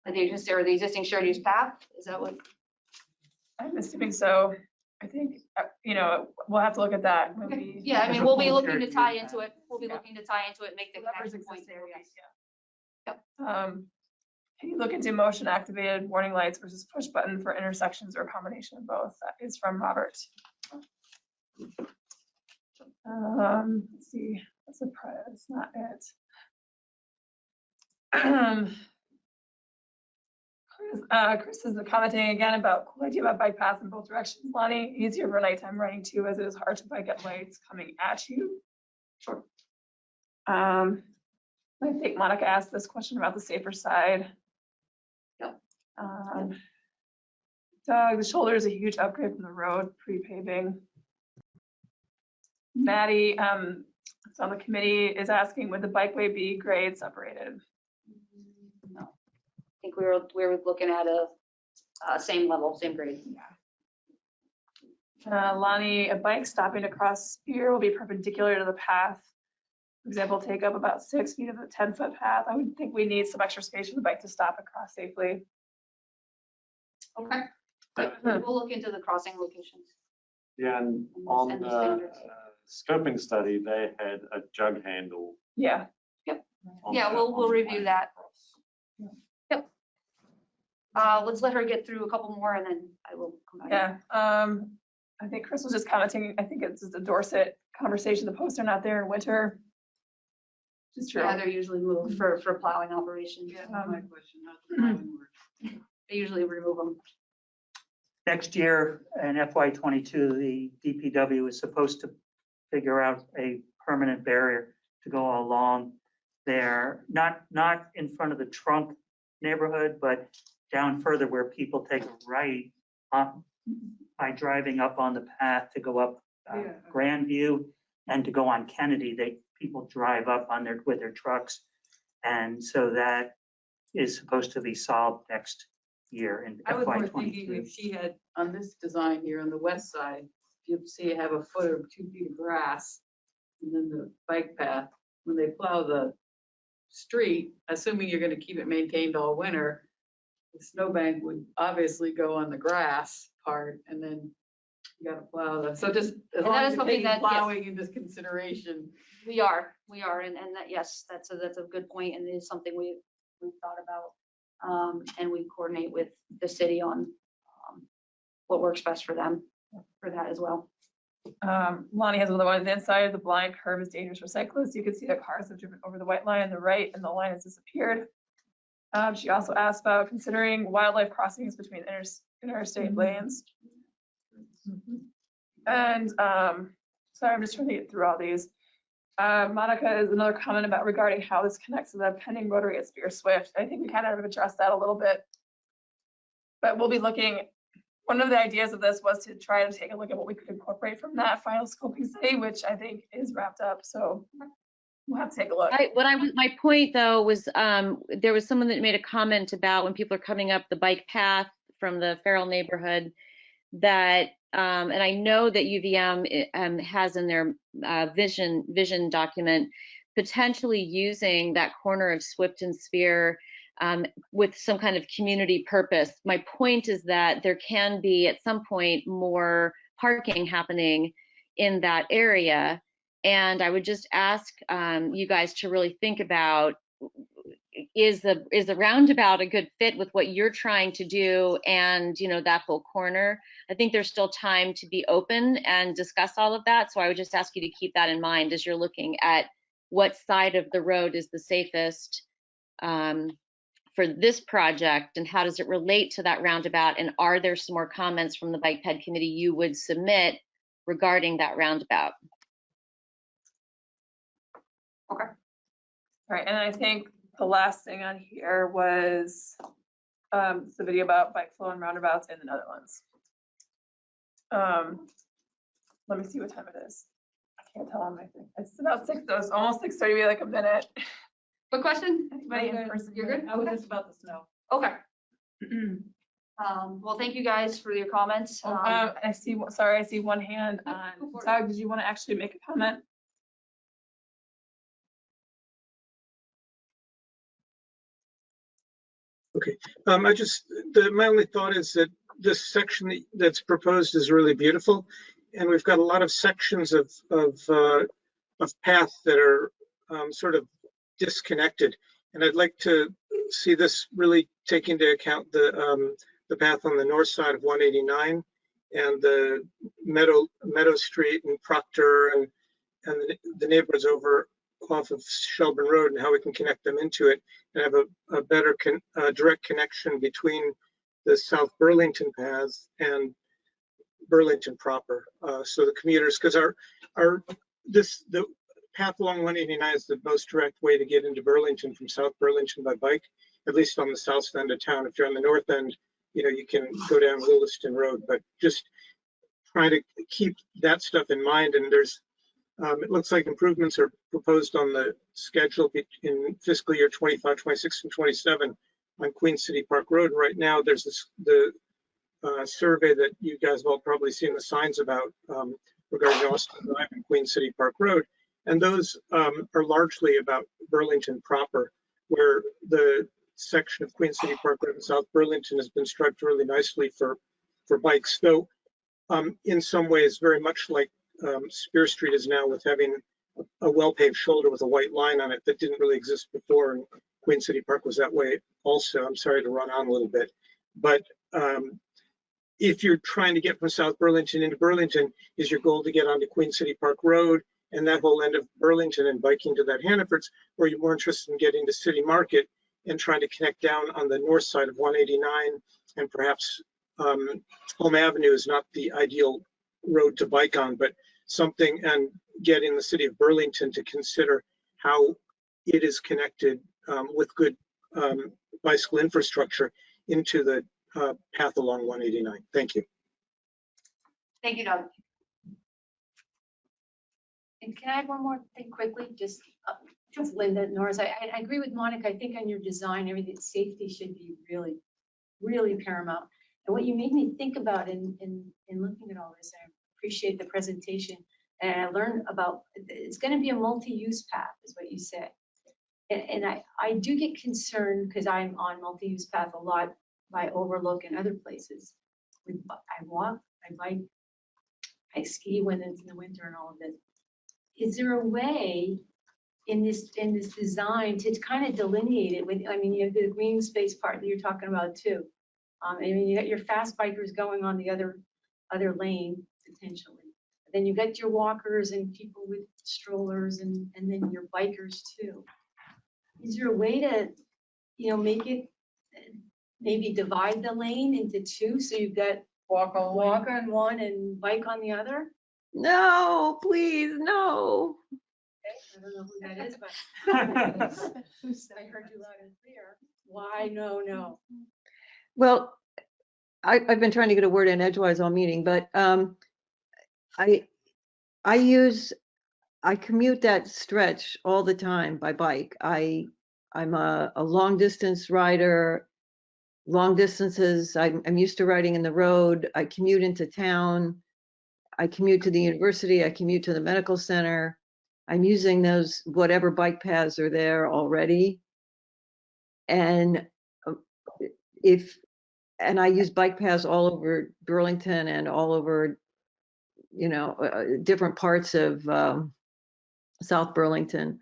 The existing shared use path, is that what? I'm assuming so. I think, we'll have to look at that when Okay. we. Yeah, I mean, As a we'll be full looking to shared tie use into it. We'll be looking to tie into it, make the Whatever's connection point there, existing, yes. yeah. Can you look into motion activated warning lights versus push button for intersections or a combination of both? That is from Robert. Let's see, that's not it. Chris is commenting again about cool idea about bike paths in both directions, Lonnie. Easier for nighttime riding too, as it is hard to bike at lights coming at you. Sure. I think Monica asked this question about the safer side. Yep. Doug, the shoulder is a huge upgrade from the road pre-paving. Maddie, it's on the committee, is asking, would the bikeway be grade separated? No. I think we were looking at a same level, same grade. Lonnie, a bike stopping to cross Spear will be perpendicular to the path. For example, take up about 6 feet of the 10-foot path. I would think we need some extra space for the bike to stop and cross safely. Okay. We'll look into the crossing locations. Yeah, and And on the the standards. scoping study, they had a jug handle. Yeah. on Yeah, the- we'll on the review bike. that. Yep. Let's let her get through a couple more and then I will come back. Yeah. I think Chris was just commenting, I think it's just a Dorset conversation. The posts are not there in winter. Just true. Yeah, they're usually moved for plowing operations. Yeah, that's my question. How's the plowing work? They usually remove them. Next year in FY '22, the DPW is supposed to figure out a permanent barrier to go along there, not in front of the Trunk neighborhood, but down further where people take a right by driving up on the path to go up Yeah. Grandview and to go on Kennedy. People drive up on with their trucks. And so that is supposed to be solved next year in I was FY more thinking '22. if she had, on this design here on the west side, you'd see you have a foot or 2 feet of grass and then the bike path. When they plow the street, assuming you're gonna keep it maintained all winter, the snowbank would obviously go on the grass part and then you gotta plow the, so just as And long that as is you're something taking that, yes. plowing into consideration. We are, and that, yes, that's a good point, and it is something we've thought about. And we coordinate with the city on what works best for them for that as well. Lonnie has another one. The inside of the blind curve is dangerous for cyclists. You can see that cars have driven over the white line on the right and the line has disappeared. She also asked about considering wildlife crossings between interstate lanes. And sorry, I'm just trying to get through all these. Monica is another comment about regarding how this connects to the pending rotary at Spear Swift. I think we kind of addressed that a little bit. But we'll be looking, one of the ideas of this was to try to take a look at what we could incorporate from that final scoping study, which I think is wrapped up. So we'll have to take a look. My point though was there was someone that made a comment about when people are coming up the bike path from the Farrell neighborhood that and I know that UVM has in their vision document potentially using that corner of Swift and Spear with some kind of community purpose. My point is that there can be at some point more parking happening in that area. And I would just ask you guys to really think about, is the roundabout a good fit with what you're trying to do and, that whole corner? I think there's still time to be open and discuss all of that. So I would just ask you to keep that in mind as you're looking at what side of the road is the safest for this project and how does it relate to that roundabout? And are there some more comments from the Bike Ped Committee you would submit regarding that roundabout? Okay. All right, and I think the last thing on here was the video about bike flow and roundabouts in the Netherlands. Let me see what time it is. I can't tell on my thing. It's about 6, so it's almost 6:30, maybe like a minute. Quick question? Anybody in person? You're good? I was just about the snow. Okay. Well, thank you guys for your comments. I see, sorry, I see one hand on. Doug, did you want to actually make a comment? Okay, my only thought is that this section that's proposed is really beautiful. And we've got a lot of sections of path that are sort of disconnected. And I'd like to see this really take into account the path on the north side of 189 and the Meadow Street and Proctor and the neighborhoods over off of Shelburne Road and how we can connect them into it and have a better direct connection between the South Burlington paths and Burlington proper. So the commuters, because the path along 189 is the most direct way to get into Burlington from South Burlington by bike, at least on the south end of town. If you're on the north end, you can go down Williston Road, but just trying to keep that stuff in mind. And it looks like improvements are proposed on the schedule in fiscal year 25, 26, and 27 on Queen City Park Road. Right now, there's the survey that you guys have all probably seen the signs about regarding Austin Drive and Queen City Park Road. And those are largely about Burlington proper, where the section of Queen City Park Road in South Burlington has been striped really nicely for bikes. Though in some ways, very much like Spear Street is now, with having a well-paved shoulder with a white line on it that didn't really exist before, and Queen City Park was that way also. I'm sorry to run on a little bit, but if you're trying to get from South Burlington into Burlington, is your goal to get onto Queen City Park Road and that whole end of Burlington and biking to that Hannaford's, or are you more interested in getting to City Market and trying to connect down on the north side of 189 and perhaps Home Avenue is not the ideal road to bike on, but something, and getting the city of Burlington to consider how it is connected with good bicycle infrastructure into the path along 189. Thank you. Thank you, Doug. And can I add one more thing quickly? Just Linda Norris, I agree with Monica. I think on your design, everything, safety should be really, really paramount. And what you made me think about in looking at all this, I appreciate the presentation, and I learned about, it's going to be a multi-use path, is what you said. And I do get concerned because I'm on multi-use path a lot by Overlook and other places. I walk, I bike, I ski when it's in the winter and all of this. Is there a way in this design to kind of delineate it with, I mean, you have the green space part that you're talking about too. I mean, you got your fast bikers going on the other lane potentially. Then you got your walkers and people with strollers and then your bikers too. Is there a way to, make it, maybe divide the lane into two so you've got walker on one and bike on the other? No, please, no. Okay, I don't know who that is, but I heard you loud and clear. Why no? Well, I've been trying to get a word in edgewise all meeting, but I commute that stretch all the time by bike. I'm a long distance rider, long distances. I'm used to riding in the road. I commute into town. I commute to the university. I commute to the medical center. I'm using those, whatever bike paths are there already. And I use bike paths all over Burlington and all over, different parts of South Burlington.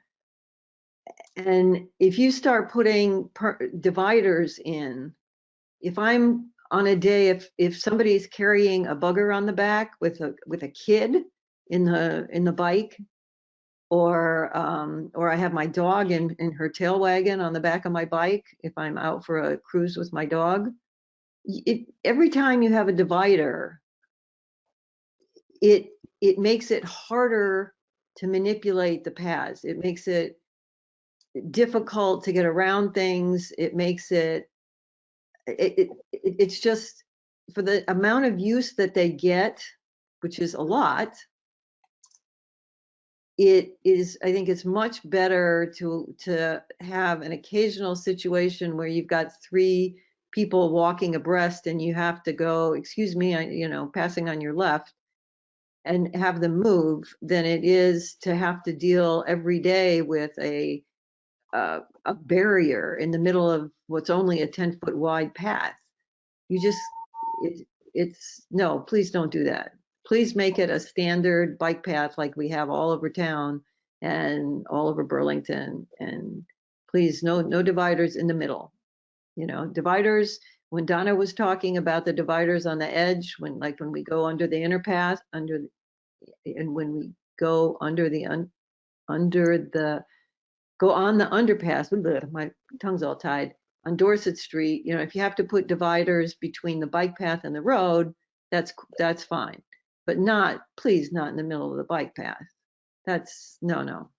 And if you start putting dividers in, if I'm on a day, if somebody's carrying a bugger on the back with a kid in the bike, or I have my dog in her tail wagon on the back of my bike, if I'm out for a cruise with my dog, every time you have a divider, it makes it harder to manipulate the paths. It makes it difficult to get around things. It makes it's just, for the amount of use that they get, which is a lot, I think it's much better to have an occasional situation where you've got three people walking abreast and you have to go, excuse me, passing on your left, and have them move, than it is to have to deal every day with a barrier in the middle of what's only a 10-foot wide path. You just, no, please don't do that. Please make it a standard bike path like we have all over town and all over Burlington. And please, no dividers in the middle. You know, dividers, when Donna was talking about the dividers on the edge, when we go under the underpass, and when we go go on the underpass, my tongue's all tied, on Dorset Street, you know, if you have to put dividers between the bike path and the road, that's fine. But please not in the middle of the bike path. That's, no.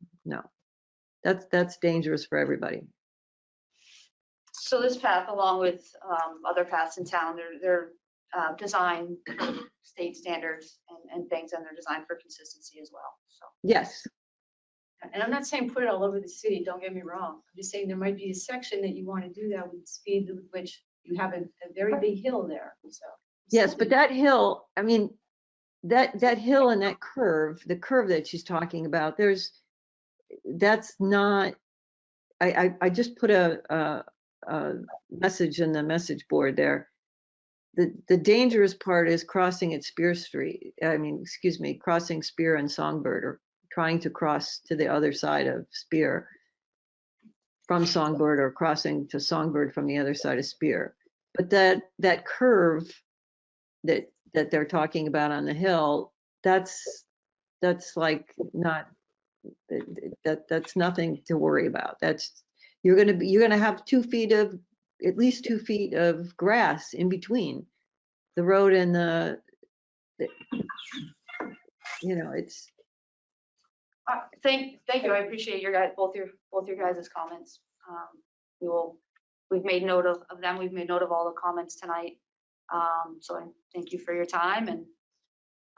That's dangerous for everybody. So this path, along with other paths in town, they're designed for state standards and things, and they're designed for consistency as well, so. Yes. And I'm not saying put it all over the city, don't get me wrong. I'm just saying there might be a section that you want to do that with speed with which you have a very big hill there, so. Yes, but that hill, I mean, that hill and that curve, the curve that she's talking about, that's not, I just put a message in the message board there. The dangerous part is crossing at Spear Street. Crossing Spear and Songbird, or trying to cross to the other side of Spear from Songbird, or crossing to Songbird from the other side of Spear. But that curve that they're talking about on the hill, that's like not, that's nothing to worry about. You're gonna have at least 2 feet of grass in between the road and it's. Thank you. I appreciate both your guys' comments. We've made note of them. We've made note of all the comments tonight. So I thank you for your time, and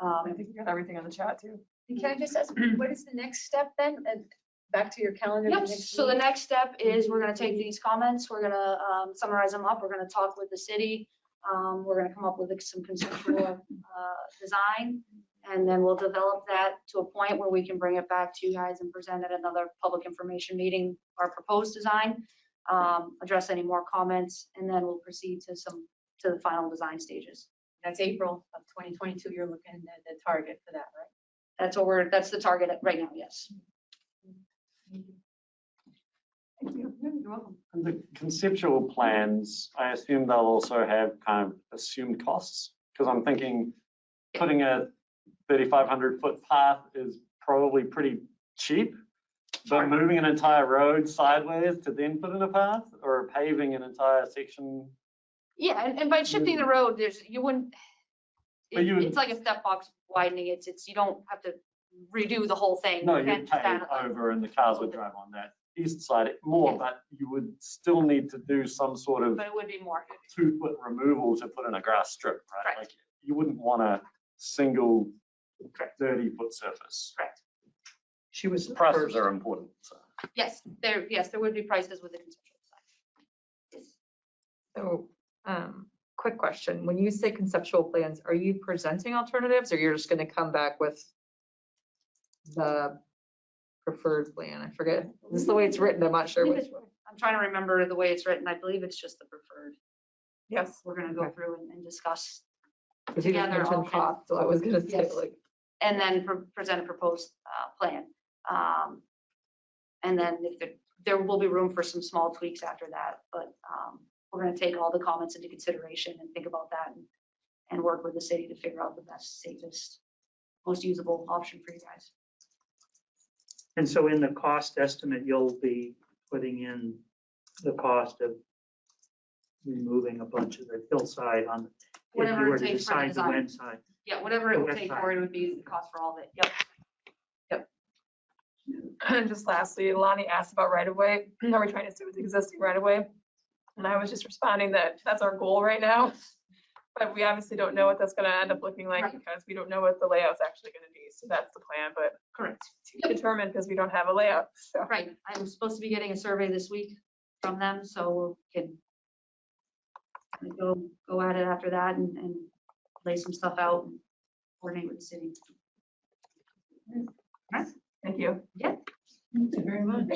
I think you got everything on the chat too. Can I just ask, what is the next step then? And back to your calendar. Yep. So the next step is we're going to take these comments, we're going to summarize them up, we're going to talk with the city, we're going to come up with some conceptual design, and then we'll develop that to a point where we can bring it back to you guys and present at another public information meeting our proposed design, address any more comments, and then we'll proceed to the final design stages. That's April of 2022. You're looking at the target for that, right? That's the target right now, yes. Thank you. You're welcome. And the conceptual plans, I assume they'll also have kind of assumed costs, because I'm thinking putting a 3,500 foot path is probably pretty cheap, but moving an entire road sideways to then put in a path, or paving an entire section. Yeah, and by shifting the road, it's like a step box widening. It's you don't have to redo the whole thing. No, you'd pave over and the cars would drive on that east side more, but you would still need to do some sort of. But it would be more. 2 foot removal to put in a grass strip, right? Correct. Like you wouldn't want a single 30 foot surface. Correct. She was Prices are important. So. Yes, there would be prices with the conceptual design. Yes. So, quick question. When you say conceptual plans, are you presenting alternatives, or you're just going to come back with the preferred plan? I forget. This is the way it's written. I'm not sure which way. I'm trying to remember the way it's written. I believe it's just the preferred. Yes. We're going to go through and discuss Because you just together mentioned cost, so I was going to say Yes. and then present a proposed plan. And then there will be room for some small tweaks after that, but we're going to take all the comments into consideration and think about that and work with the city to figure out the best, safest, most usable option for you guys. And so in the cost estimate, you'll be putting in the cost of removing a bunch of the hillside on, if Whatever you were it to takes for the decide the design. west side. Yeah, whatever The it would west take side. for it would be the cost for all of it. Yep. And just lastly, Lonnie asked about right of way. Are we trying to do with the existing right of way? And I was just responding that that's our goal right now. But we obviously don't know what that's going to end up looking like because we don't know what the layout's actually going to be. So that's the plan, but correct. To determine because we don't have a layout. So. Right. I'm supposed to be getting a survey this week from them, so we can go at it after that and lay some stuff out and coordinate with the city. Thank you. Yeah. Thank you very much.